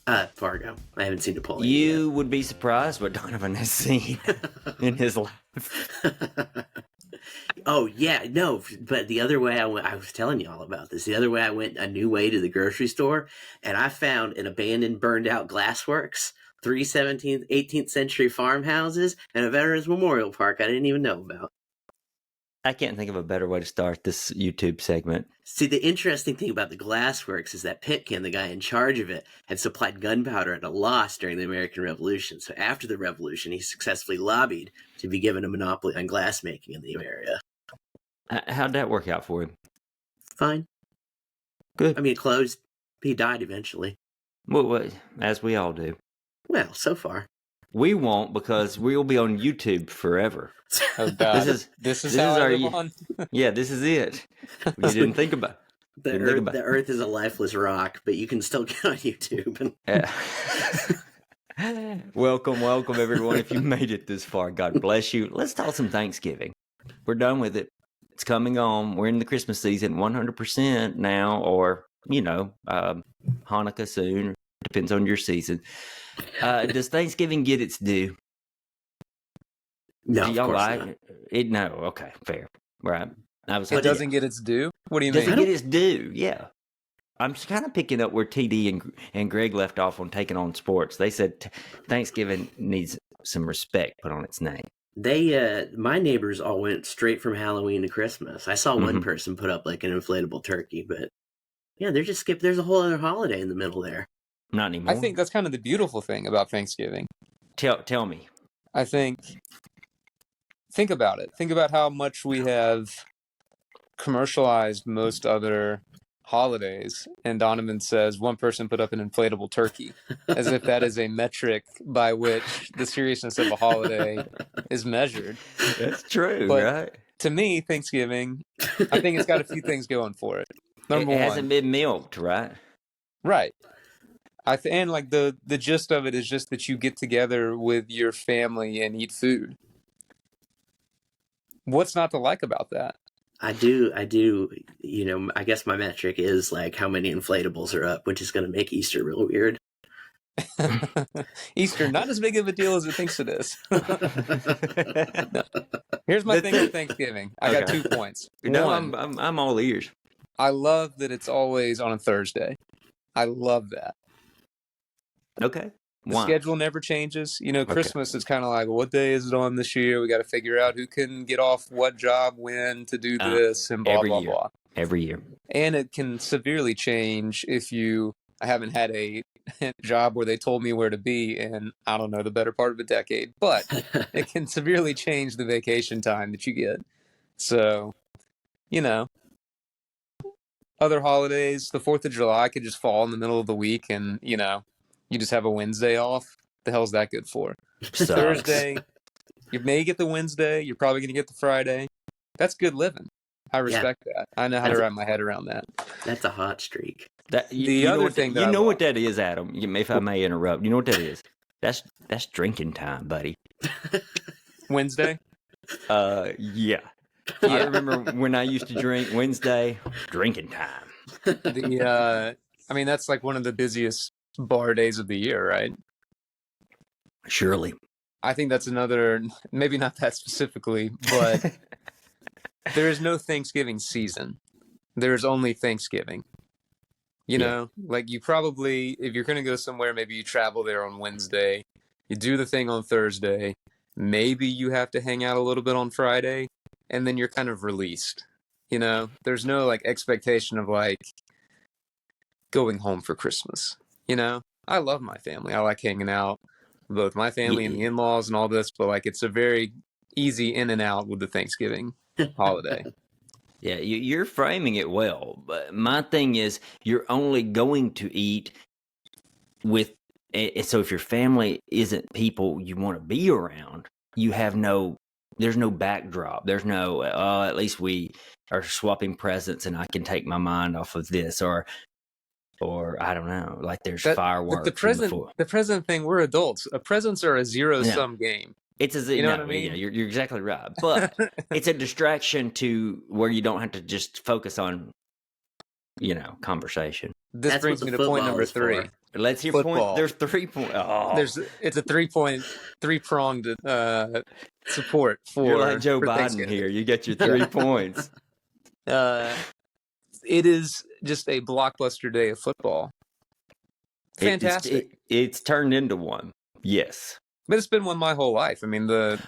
Fargo. I haven't seen Napoleon You would be surprised what Donovan has seen in his life. Oh yeah, no, but the other way I went, I was telling you all about this. The other way I went a new way to the grocery store, and I found an abandoned, burned out glassworks, three 17th, 18th century farmhouses, and a Veterans Memorial Park I didn't even know about. I can't think of a better way to start this YouTube segment. See, the interesting thing about the glassworks is that Pitkin, the guy in charge of it, had supplied gunpowder at a loss during the American Revolution. So after the Revolution, he successfully lobbied to be given a monopoly on glassmaking in the area. How'd that work out for him? Fine. Good. I mean, it closed. He died eventually. Well, as we all do. Well, so far. We won't, because we'll be on YouTube forever. Oh God! This is how I live on. Yeah, this is it. You didn't think about the Earth is a lifeless rock, but you can still get on YouTube. Welcome, everyone. If you made it this far, God bless you. Let's talk some Thanksgiving. We're done with it. It's coming on. We're in the Christmas season 100% now, or, Hanukkah soon. Depends on your season. Does Thanksgiving get its due? No, of course not. It? No, okay, fair. Right. It doesn't get its due? What do you mean? Doesn't get its due, yeah. I'm kind of picking up where TD and Greg left off on taking on sports. They said Thanksgiving needs some respect put on its name. My neighbors all went straight from Halloween to Christmas. I saw one person put up like an inflatable turkey, but yeah, they're just skipped. There's a whole other holiday in the middle there. Not anymore. I think that's kind of the beautiful thing about Thanksgiving. Tell me. I think about it. Think about how much we have commercialized most other holidays, and Donovan says one person put up an inflatable turkey, as if that is a metric by which the seriousness of a holiday is measured. That's true, but right? To me, Thanksgiving, I think it's got a few things going for it. Number one, it hasn't been milked, right? Right. And like the gist of it is just that you get together with your family and eat food. What's not to like about that? I do. I guess my metric is like how many inflatables are up, which is going to make Easter real weird. Easter, not as big of a deal as it thinks it is. No. Here's my thing with Thanksgiving. I got 2 points. No, I'm all ears. I love that it's always on a Thursday. I love that. Okay. The schedule never changes. Christmas is kind of like, what day is it on this year? We got to figure out who can get off what job when to do this and blah, blah, blah. Every year. And it can severely change if I haven't had a job where they told me where to be in, I don't know, the better part of a decade. But it can severely change the vacation time that you get. So, other holidays, the 4th of July could just fall in the middle of the week and, you just have a Wednesday off. The hell's that good for? Sucks. Thursday, you may get the Wednesday. You're probably going to get the Friday. That's good living. I respect that. I know how to wrap my head around that. That's a hot streak. You know what that is, Adam. If I may interrupt, you know what that is? That's drinking time, buddy. Wednesday? Yeah. I remember when I used to drink Wednesday, drinking time. That's like one of the busiest bar days of the year, right? Surely. I think that's another, maybe not that specifically, but there is no Thanksgiving season. There's only Thanksgiving. Like you probably, if you're going to go somewhere, maybe you travel there on Wednesday, you do the thing on Thursday, maybe you have to hang out a little bit on Friday, and then you're kind of released. There's no like expectation of like going home for Christmas. I love my family. I like hanging out with both my family and the in-laws and all this, but like it's a very easy in and out with the Thanksgiving holiday. Yeah, you're framing it well, but my thing is you're only going to eat with, so if your family isn't people you want to be around, there's no backdrop. There's no, at least we are swapping presents and I can take my mind off of this, or I don't know, like there's fireworks. The present thing, we're adults. Presents are a zero-sum game. It's what I mean? Yeah, you're exactly right. But it's a distraction to where you don't have to just focus on, conversation. This That's brings what me the to point football number is for. 3. Let's hear Football. point. There's 3 points. Oh, It's a three-pronged support for you're like Joe for Biden Thanksgiving. here. You get your 3 points. It is just a blockbuster day of football. Fantastic. It's turned into one. Yes. But it's been one my whole life. I mean, the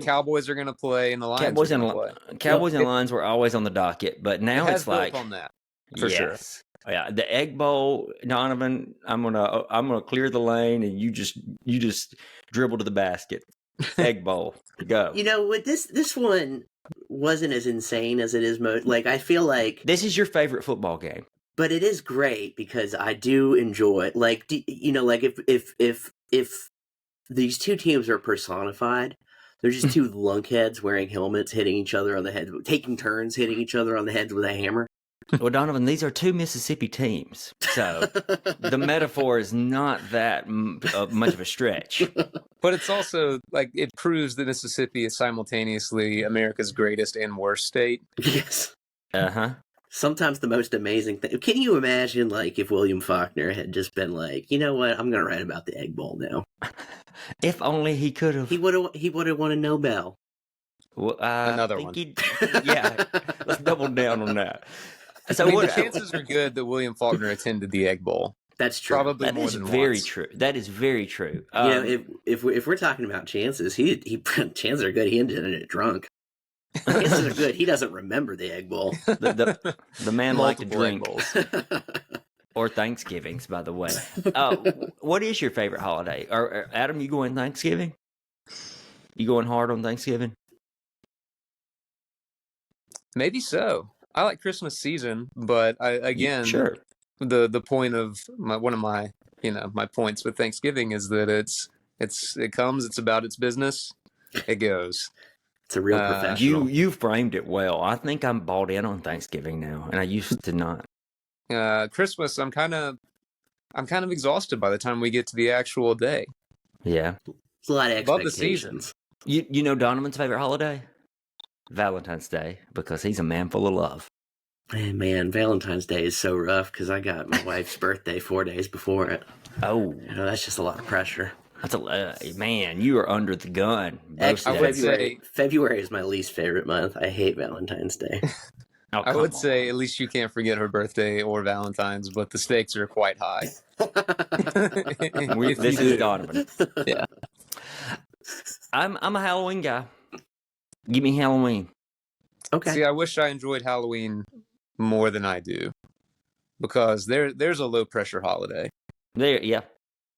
Cowboys are going to play and the Lions Cowboys are and going to play. Cowboys and Lions were always on the docket, but now It it's has built like on that for sure. Yeah, the Egg Bowl, Donovan. I'm gonna clear the lane, and you just dribble to the basket. Egg Bowl, go. You know, with this one wasn't as insane as it is most. Like, I feel like This is your favorite football game. but it is great because I do enjoy it. Like, you know, like if these two teams are personified, they're just two lunkheads wearing helmets, hitting each other on the head, taking turns hitting each other on the heads with a hammer. Well, Donovan, these are 2 Mississippi teams, so the metaphor is not that much of a stretch. But it's also like it proves that Mississippi is simultaneously America's greatest and worst state. Yes. Uh-huh. Sometimes the most amazing thing. Can you imagine, like, if William Faulkner had just been like, you know what, I'm going to write about the Egg Bowl now. If only he could have. He would have won a Nobel. Well, Another one. Yeah, let's double down on that. So I mean, what? the chances are good that William Faulkner attended the Egg Bowl. That's true. Probably That more is than very once. true. That is very true. You know, if we're talking about chances, he chances are good. He ended it drunk. Chances are good. He doesn't remember the Egg Bowl. The man liked to Multiple Egg drink. Bowls. Or Thanksgivings, by the way. What is your favorite holiday? Or Adam, you going Thanksgiving? You going hard on Thanksgiving? Maybe so. I like Christmas season, but Sure. the point of one of my my points with Thanksgiving is that it comes, it's about its business, it goes. It's a real professional. You framed it well. I think I'm bought in on Thanksgiving now, and I used to not. Christmas, I'm kind of exhausted by the time we get to the actual day. Yeah. It's a lot of Love the expectations. You know Donovan's favorite holiday? Valentine's Day, because he's a man full of love. Man, Valentine's Day is so rough because I got my wife's birthday 4 days before it. Oh, You know, that's just a lot of pressure. that's man. You are under the gun. most Actually, days. February is my least favorite month. I hate Valentine's Day. Oh, I come would on. say at least you can't forget her birthday or Valentine's, but the stakes are quite high. This is Donovan. Yeah. I'm a Halloween guy. Give me Halloween. Okay. See, I wish I enjoyed Halloween more than I do, because there's a low pressure holiday. There, yeah.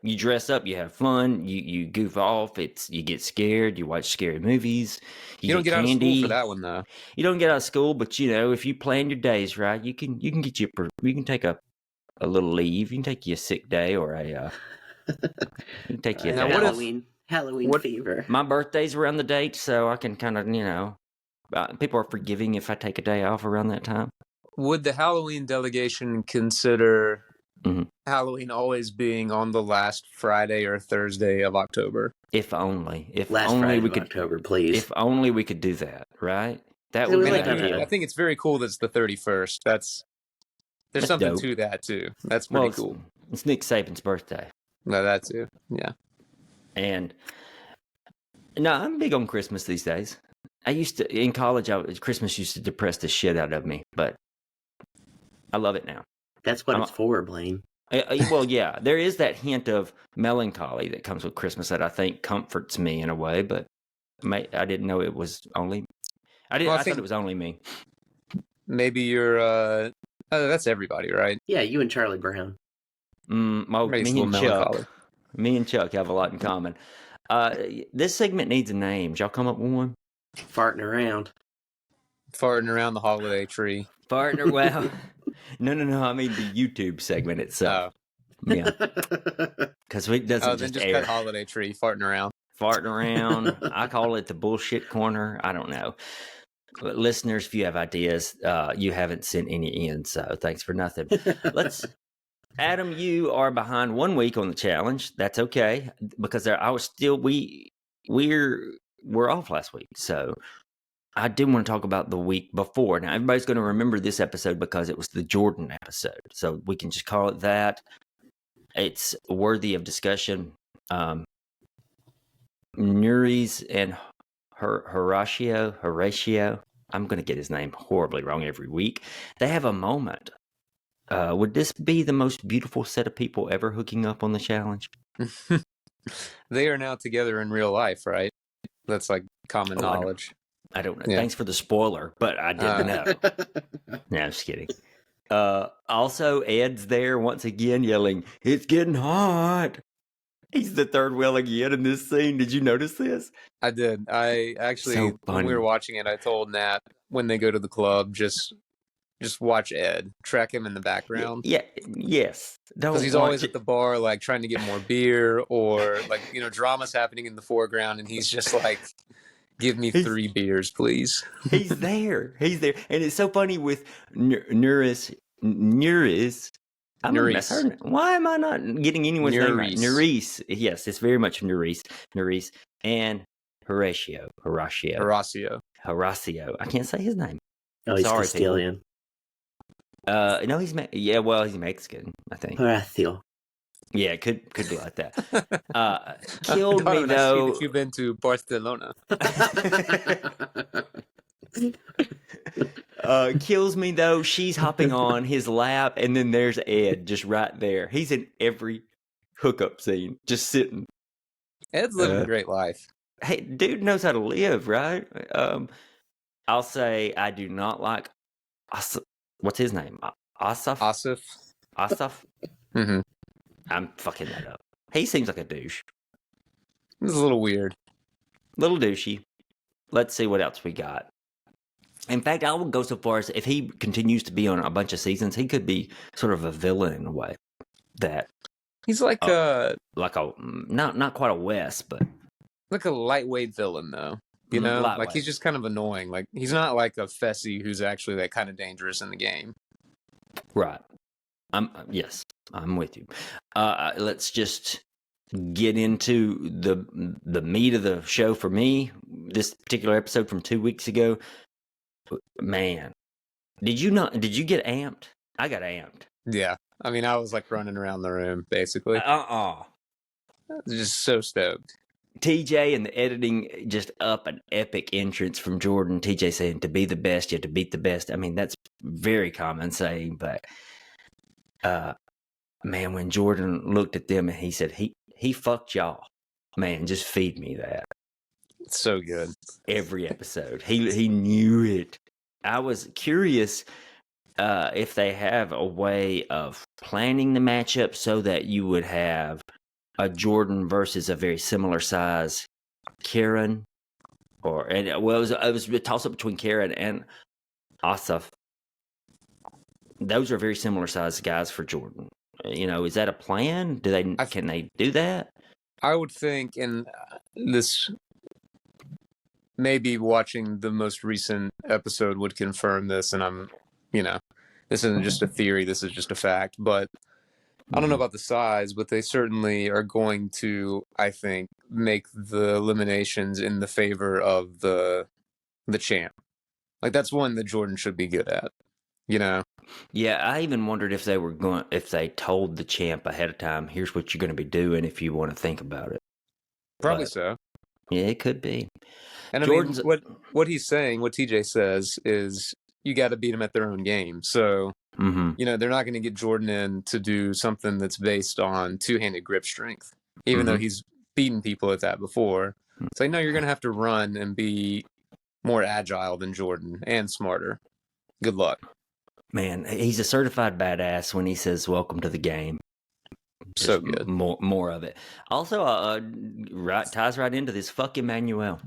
You dress up, you have fun, you goof off. You get scared, you watch scary movies. You don't get out of school for that one though. You don't get out of school, but if you plan your days right, you can take a little leave. You can take you a sick day or you can take you a Now, day what if- off. Halloween fever. My birthday's around the date, so I can kind of people are forgiving if I take a day off around that time. Would the Halloween delegation consider Mhm. Halloween always being on the last Friday or Thursday of October? If only Last Friday we of could. October, please. If only we could do that, right? That Yeah, would we be like that idea. I think it's very cool that it's the 31st. There's That's something dope. to that too. That's pretty it's, cool. It's Nick Saban's birthday. No, that too. Yeah. And no, I'm big on Christmas these days. I used to, in college, Christmas used to depress the shit out of me, but I love it now. That's what it's for, Blaine. Well, yeah, there is that hint of melancholy that comes with Christmas that I think comforts me in a way, but I didn't know it was only. I thought it was only me. Maybe you're. That's everybody, right? Yeah, you and Charlie Brown. Me Everybody's a and little Chuck. melancholy. Me and Chuck have a lot in common. This segment needs a name. Did y'all come up with one? Farting around. Farting around the holiday tree. Partner, well, no. I mean the YouTube segment itself. Yeah, because it doesn't Then just just air. cut holiday tree. Farting around. Farting around. I call it the bullshit corner. I don't know. But listeners, if you have ideas, you haven't sent any in, so thanks for nothing. Adam, you are behind 1 week on the challenge. That's okay, because we're off last week, so I did want to talk about the week before. Now, everybody's going to remember this episode because it was the Jordan episode. So we can just call it that. It's worthy of discussion. Nuri's and Horatio, I'm going to get his name horribly wrong every week. They have a moment. Would this be the most beautiful set of people ever hooking up on the challenge? They are now together in real life, right? That's like common knowledge. I don't know. Yeah. Thanks for the spoiler, but I didn't know. No, I'm just kidding. Also, Ed's there once again yelling, "It's getting hot." He's the third wheel again in this scene. Did you notice this? I did. I actually, So when we were funny. watching it, I told Nat when they go to the club, just watch Ed, track him in the background. Yeah, yes. Because he's always at the bar, like trying to get more beer, or like drama's happening in the foreground, and he's just like, "Give me 3 beers, please." He's there. He's there, and it's so funny with Nuris. I'm gonna mess her. Why am I not getting anyone's name right? Nuri's. Yes, it's very much Nuri's, and Horatio. I can't say his name. Oh, he's Castilian. No, he's he's Mexican, I think. Horatio. Yeah, it could be like that. Killed me though. I see that you've been to Barcelona. Kills me though. She's hopping on his lap, and then there's Ed just right there. He's in every hookup scene, just sitting. Ed's living a great life. Hey, dude knows how to live, right? I'll say I do not like what's his name? Asif. Mm-hmm. I'm fucking that up. He seems like a douche. This is a little weird. Little douchey. Let's see what else we got. In fact, I would go so far as if he continues to be on a bunch of seasons, he could be sort of a villain in a way. That he's like a not quite a Wes, but like a lightweight villain though. You know, like he's just kind of annoying. Like he's not like a Fessy who's actually like kind of dangerous in the game. Right. Yes, I'm with you. Let's just get into the meat of the show for me. This particular episode from 2 weeks ago. Man, did you get amped? I got amped. Yeah. I mean, I was like running around the room basically. Just so stoked. TJ and the editing just up an epic entrance from Jordan. TJ saying to be the best, you have to beat the best. I mean, that's very common saying, but man, when Jordan looked at them and he said, he fucked y'all. Man, just feed me that. It's so good. Every episode. He knew it. I was curious if they have a way of planning the matchup so that you would have a Jordan versus a very similar size Karen, it was a toss up between Karen and Asif. Those are very similar sized guys for Jordan. Is that a plan? Can they do that? I would think, and this maybe watching the most recent episode would confirm this, and I'm, this isn't just a theory, this is just a fact, but I don't know about the size, but they certainly are going to, I think, make the eliminations in the favor of the champ. Like that's one that Jordan should be good at, Yeah, I even wondered if they told the champ ahead of time, here's what you're going to be doing if you want to think about it. Probably so. Yeah, it could be. And I mean, what he's saying, what TJ says is you got to beat them at their own game. So, they're not going to get Jordan in to do something that's based on two-handed grip strength, even though he's beaten people at that before. It's like, no, you're going to have to run and be more agile than Jordan and smarter. Good luck. Man, he's a certified badass when he says, welcome to the game. Just so good. More of it. Also, ties right into this. Fuck Emmanuel.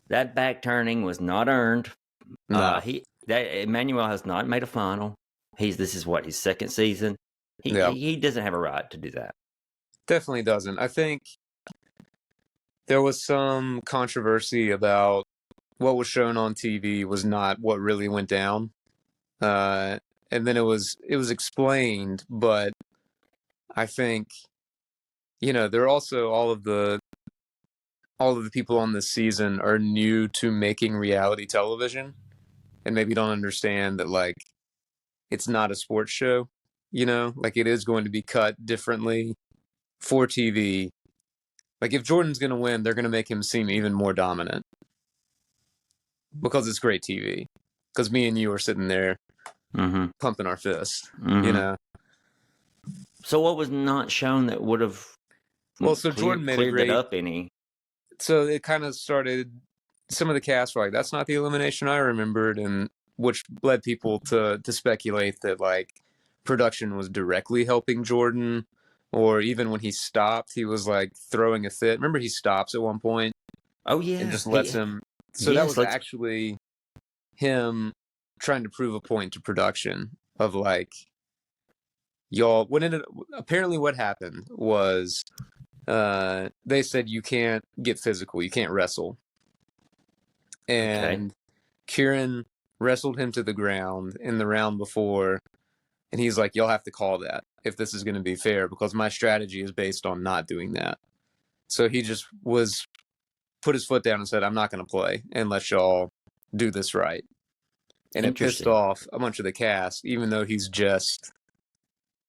That back turning was not earned. No. Emmanuel has not made a final. This is his second season. He doesn't have a right to do that. Definitely doesn't. I think there was some controversy about what was shown on TV was not what really went down. And then it was explained, but I think, there are also all of the all of the people on this season are new to making reality television and maybe don't understand that, like, it's not a sports show, like it is going to be cut differently for TV. Like, if Jordan's going to win, they're going to make him seem even more dominant because it's great TV. Because me and you are sitting there pumping our fists, So what was not shown that would have Jordan made cleared it up any? So it kind of started, some of the cast were like, that's not the elimination I remembered, and which led people to speculate that, like, production was directly helping Jordan, or even when he stopped, he was like throwing a fit. Remember, he stops at one point. Oh yeah, and just lets him. So that was actually him trying to prove a point to production of, like, y'all. Apparently what happened was, they said you can't get physical, you can't wrestle, and Kieran wrestled him to the ground in the round before, and he's like, y'all have to call that if this is going to be fair, because my strategy is based on not doing that. So he just put his foot down and said, I'm not going to play unless y'all do this right. And it pissed off a bunch of the cast, even though he's just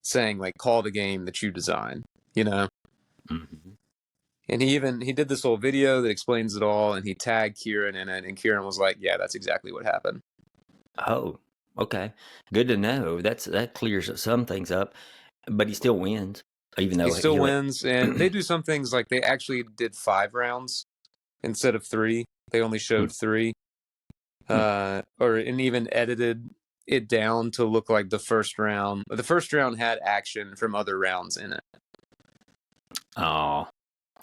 saying, like, call the game that you design, And he did this whole video that explains it all, and he tagged Kieran in it, and Kieran was like, yeah, that's exactly what happened. Oh, okay. Good to know. That clears some things up, but he still wins, even though he still wins. And they do some things, like they actually did 5 rounds instead of 3. They only showed 3, and even edited it down to look like the first round. The first round had action from other rounds in it. Oh,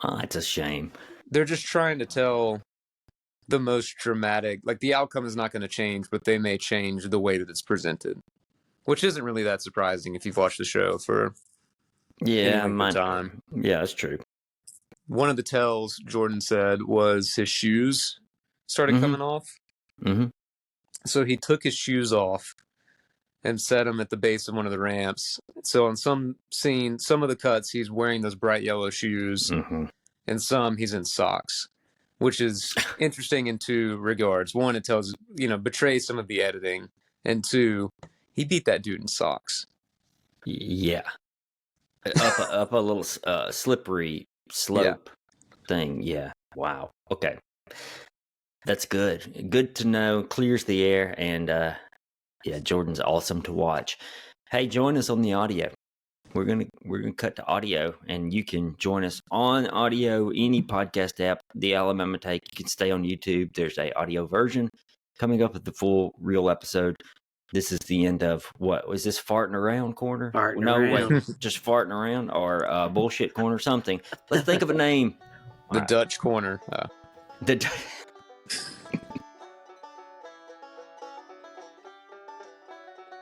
that's a shame. They're just trying to tell the most dramatic, like, the outcome is not going to change, but they may change the way that it's presented, which isn't really that surprising if you've watched the show for any length of time. Yeah, that's true. One of the tells, Jordan said, was his shoes started coming off. So he took his shoes off and set them at the base of one of the ramps. So on some of the cuts, he's wearing those bright yellow shoes, and some he's in socks, which is interesting in 2 regards. One, it tells, betrays some of the editing, and 2, he beat that dude in socks. Yeah. Up a little slippery slope thing. Yeah. Wow. Okay. That's good. Good to know. Clears the air, and Jordan's awesome to watch. Hey, join us on the audio. We're gonna cut to audio, and you can join us on audio, any podcast app, the Alabama Take. You can stay on YouTube. There's a audio version coming up with the full real episode. This is the end of, what was this, farting around corner? Wait, just farting around, or bullshit corner, something. Let's think of a name. The Dutch corner.